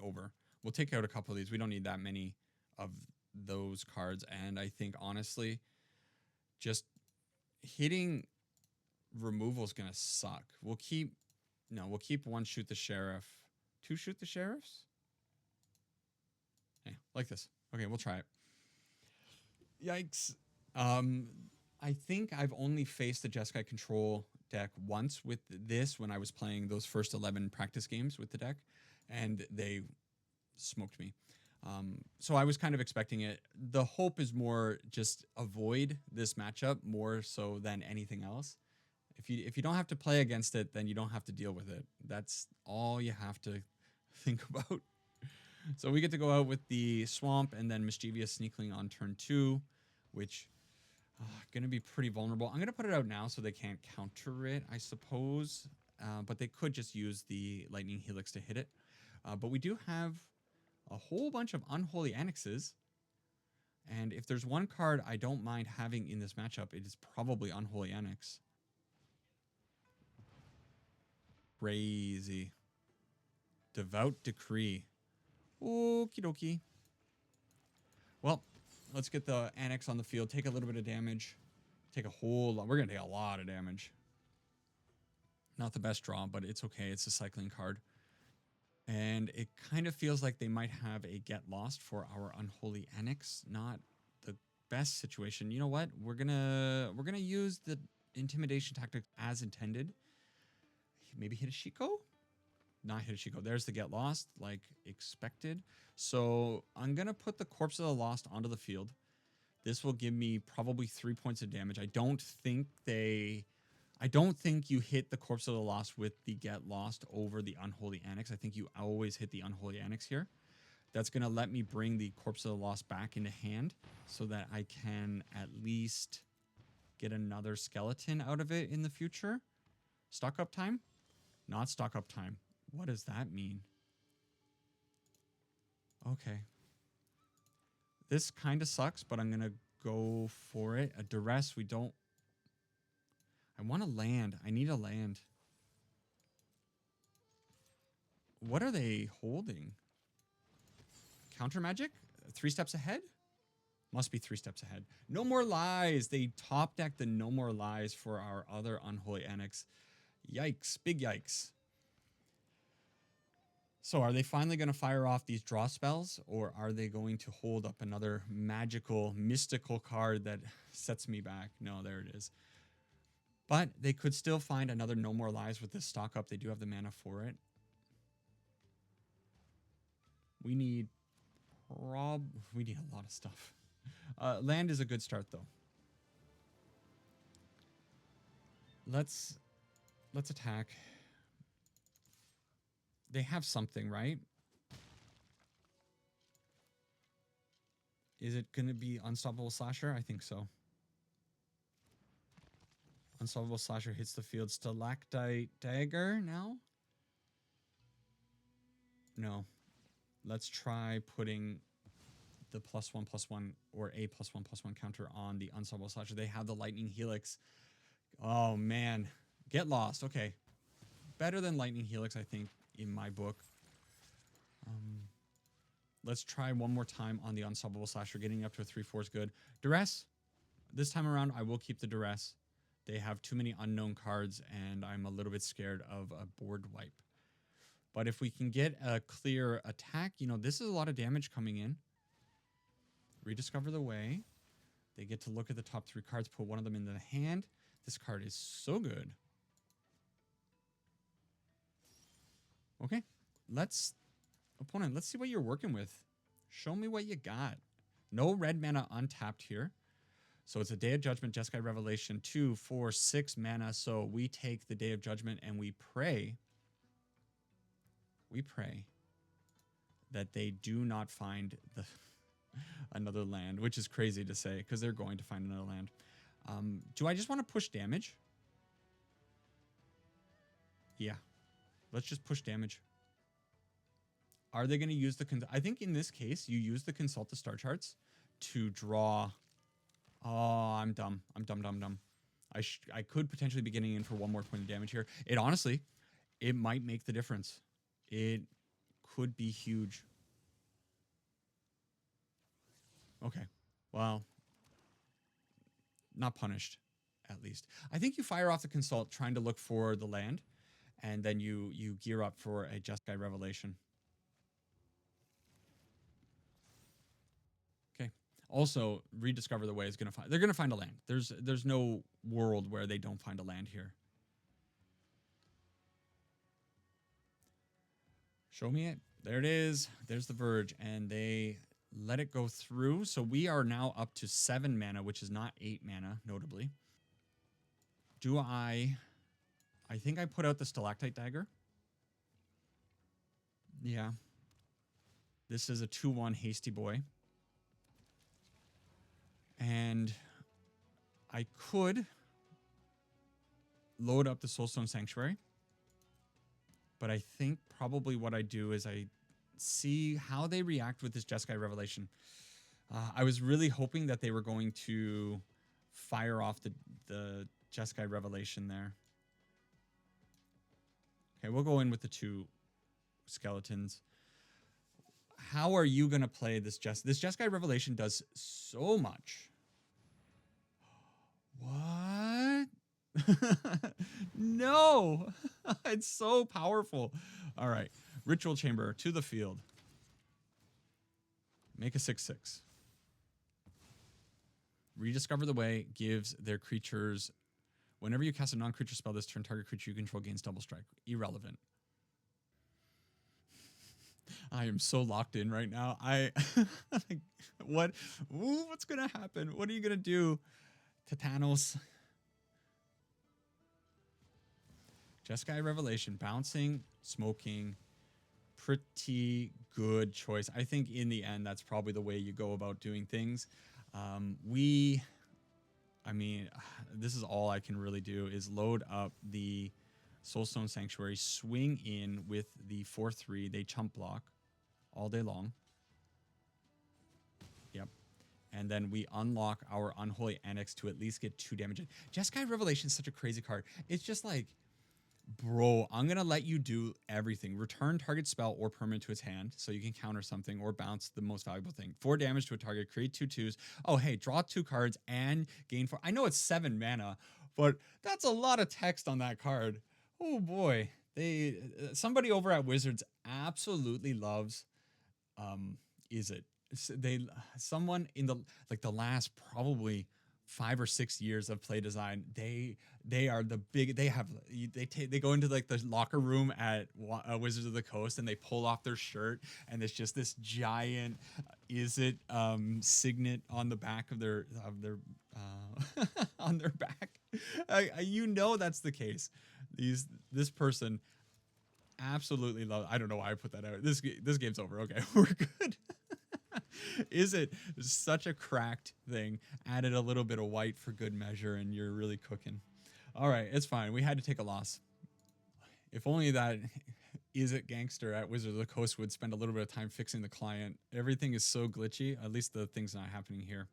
over. We'll take out a couple of these. We don't need that many of those cards, and I think honestly just hitting removal is gonna suck. We'll keep one Shoot the Sheriff, 2 Shoot the Sheriffs, like this. Okay, we'll try it. Yikes. I think I've only faced the Jeskai control deck once with this, when I was playing those first 11 practice games with the deck, and they smoked me. So I was kind of expecting it. The hope is more just avoid this matchup more so than anything else. If you don't have to play against it, then you don't have to deal with it. That's all you have to think about. So we get to go out with the Swamp and then Mischievous Sneakling on turn 2, which going to be pretty vulnerable. I'm going to put it out now so they can't counter it, I suppose. But they could just use the Lightning Helix to hit it. But we do have a whole bunch of Unholy Annexes. And if there's one card I don't mind having in this matchup, it is probably Unholy Annex. Crazy. Devout Decree. Okie dokie. Well, let's get the Annex on the field. Take a little bit of damage. Take a whole lot. We're going to take a lot of damage. Not the best draw, but it's okay. It's a cycling card. And it kind of feels like they might have a get lost for our Unholy Annex. Not the best situation. You know what? We're gonna use the intimidation tactic as intended. Maybe hit a Shiko? Not hit a Shiko. There's the get lost, like expected. So I'm gonna put the Corpse of the Lost onto the field. This will give me probably 3 points of damage. I don't think you hit the Corpse of the Lost with the Get Lost over the Unholy Annex. I think you always hit the Unholy Annex here. That's going to let me bring the Corpse of the Lost back into hand so that I can at least get another skeleton out of it in the future. Stock up time? Not stock up time. What does that mean? Okay. This kind of sucks, but I'm going to go for it. A duress, we don't... I want to land. I need a land. What are they holding? Counter magic? 3 steps ahead? Must be 3 steps ahead. No More Lies. They top deck the No More Lies for our other Unholy Annex. Yikes. Big yikes. So are they finally going to fire off these draw spells, or are they going to hold up another magical, mystical card that sets me back? No, there it is. But they could still find another No More Lies with this stock up. They do have the mana for it. We need a lot of stuff. Land is a good start, though. Let's attack. They have something, right? Is it going to be Unstoppable Slasher? I think so. Unstoppable Slasher hits the field. Stalactite Dagger now? No. Let's try putting the +1/+1 or a +1/+1 counter on the Unstoppable Slasher. They have the Lightning Helix. Oh, man. Get lost. Okay. Better than Lightning Helix, I think, in my book. Let's try one more time on the Unstoppable Slasher. Getting up to a 3/4 is good. Duress. This time around, I will keep the Duress. They have too many unknown cards, and I'm a little bit scared of a board wipe. But if we can get a clear attack, you know, this is a lot of damage coming in. Rediscover the Way. They get to look at the top 3 cards, put one of them in the hand. This card is so good. Okay, opponent, let's see what you're working with. Show me what you got. No red mana untapped here. So it's a Day of Judgment, Jeskai Revelation, 2, 4, 6 mana. So we take the Day of Judgment and we pray that they do not find another land, which is crazy to say because they're going to find another land. Do I just want to push damage? Yeah. Let's just push damage. Are they going to use I think in this case, you use the Consult the Star Charts to draw. Oh, I'm dumb. I'm dumb. I could potentially be getting in for 1 more point of damage here. It might make the difference. It could be huge. Okay. Well, not punished, at least. I think you fire off the Consult trying to look for the land, and then you gear up for a Jeskai Revelation. Okay. Also, Rediscover the Way is going to find... They're going to find a land. There's no world where they don't find a land here. Show me it. There it is. There's the Verge, and they let it go through. So we are now up to 7 mana, which is not 8 mana, notably. Do I think I put out the Stalactite Dagger. Yeah. This is a 2/1 Hasty Boy. And I could load up the Soulstone Sanctuary. But I think probably what I do is I see how they react with this Jeskai Revelation. I was really hoping that they were going to fire off the Jeskai Revelation there. Okay, we'll go in with the 2 skeletons. How are you going to play this This Jeskai Revelation does so much. What? No. It's so powerful. All right. Ritual Chamber to the field. Make a 6/6. Rediscover the Way gives their creatures, whenever you cast a non-creature spell this turn, target creature you control gains double strike. Irrelevant. I am so locked in right now. Like, what's gonna happen? What are you gonna do to Thanos? Jeskai Revelation, bouncing, smoking, pretty good choice. I think in the end, that's probably the way you go about doing things. I mean, this is all I can really do is load up the Soulstone Sanctuary, swing in with the 4/3. They chump block all day long. Yep. And then we unlock our Unholy Annex to at least get 2 damage. Jeskai Revelation is such a crazy card. It's just like, bro, I'm going to let you do everything. Return target spell or permanent to its hand so you can counter something or bounce the most valuable thing. 4 damage to a target, create 2/2s. Oh, hey, draw 2 cards and gain 4. I know it's 7 mana, but that's a lot of text on that card. Oh, boy. Somebody over at Wizards absolutely loves, someone in the last probably 5 or 6 years of play design, they are the big, they go into like the locker room at Wizards of the Coast and they pull off their shirt and it's just this giant signet on the back of their on their back. You know that's the case. This person absolutely love. I don't know why I put that out. This game's over. Okay, we're good. Is it such a cracked thing? Added a little bit of white for good measure, and you're really cooking. All right, it's fine. We had to take a loss. If only that Is It Gangster at Wizards of the Coast would spend a little bit of time fixing the client. Everything is so glitchy. At least the thing's not happening here.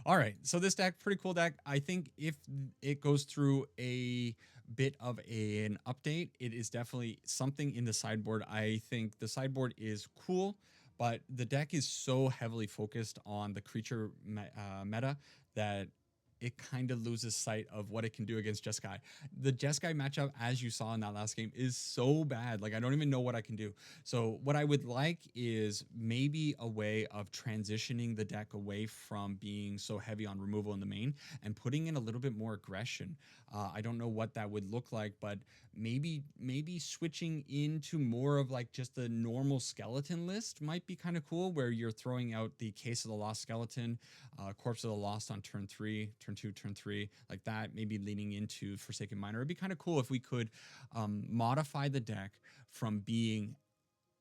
All right, so this deck, pretty cool deck. I think if it goes through a bit of an update, it is definitely something in the sideboard. I think the sideboard is cool, but the deck is so heavily focused on the creature meta that it kind of loses sight of what it can do against Jeskai. The Jeskai matchup, as you saw in that last game, is so bad. Like, I don't even know what I can do. So what I would like is maybe a way of transitioning the deck away from being so heavy on removal in the main and putting in a little bit more aggression. I don't know what that would look like, but maybe switching into more of like just a normal skeleton list might be kind of cool, where you're throwing out the Case of the Lost Skeleton, Corpse of the Lost on turn 3, turn 2, turn 3, like that, maybe leaning into Forsaken Miner. It'd be kind of cool if we could modify the deck from being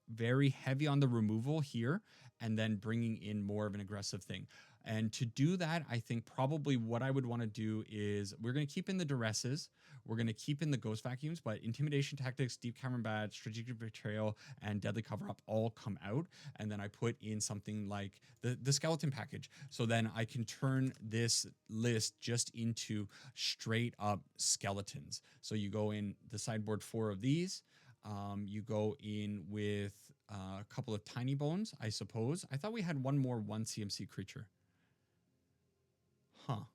very heavy on the removal here and then bringing in more of an aggressive thing. And to do that, I think probably what I would want to do is we're going to keep in the Duresses, we're going to keep in the Ghost Vacuums, but Intimidation Tactics, Deep Cavern Bat, Strategic Betrayal, and Deadly Cover-Up all come out. And then I put in something like the Skeleton Package. So then I can turn this list just into straight up skeletons. So you go in the sideboard 4 of these. You go in with a couple of Tiny Bones, I suppose. I thought we had one more 1 CMC creature. Huh.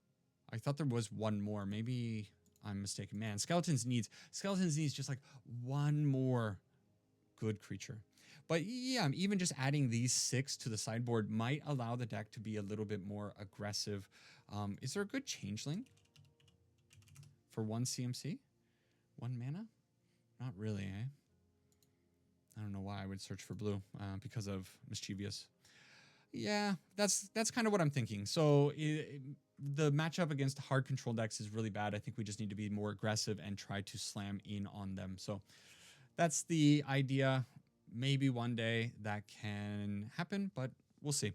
I thought there was one more. Maybe I'm mistaken. Man, Skeletons needs just like one more good creature. But yeah, even just adding these 6 to the sideboard might allow the deck to be a little bit more aggressive. Is there a good changeling for 1 CMC? 1 mana? Not really, eh? I don't know why I would search for blue, because of Mischievous. Yeah, that's kind of what I'm thinking. So the matchup against hard control decks is really bad. I think we just need to be more aggressive and try to slam in on them. So that's the idea. Maybe one day that can happen, but we'll see.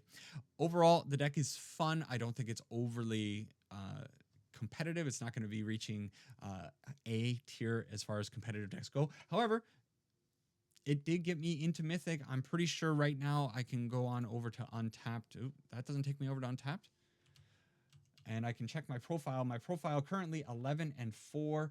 Overall, the deck is fun. I don't think it's overly competitive. It's not going to be reaching A tier as far as competitive decks go. However, it did get me into Mythic. I'm pretty sure right now I can go on over to Untapped. Ooh, that doesn't take me over to Untapped. And I can check my profile. My profile currently 11-4.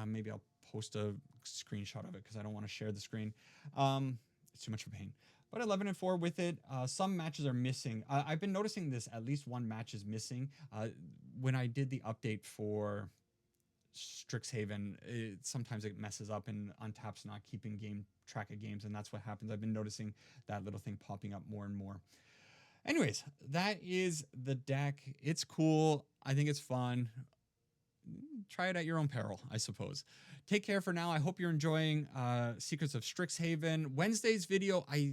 Maybe I'll post a screenshot of it because I don't want to share the screen. It's too much of a pain. But 11-4 with it. Some matches are missing. I've been noticing this. At least one match is missing. When I did the update for Strixhaven, sometimes it messes up and Untapped's not keeping track of games, and that's what happens. I've been noticing that little thing popping up more and more. Anyways, that is the deck. It's cool. I think it's fun. Try it at your own peril, I suppose. Take care for now. I hope you're enjoying Secrets of Strixhaven. Wednesday's video, I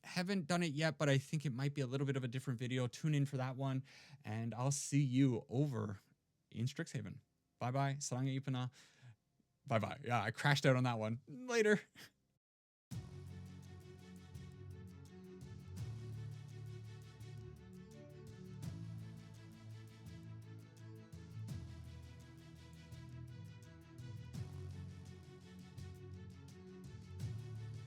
haven't done it yet, but I think it might be a little bit of a different video. Tune in for that one, and I'll see you over in Strixhaven. Bye-bye. Saranga Ipana. Bye-bye. Yeah, I crashed out on that one. Later.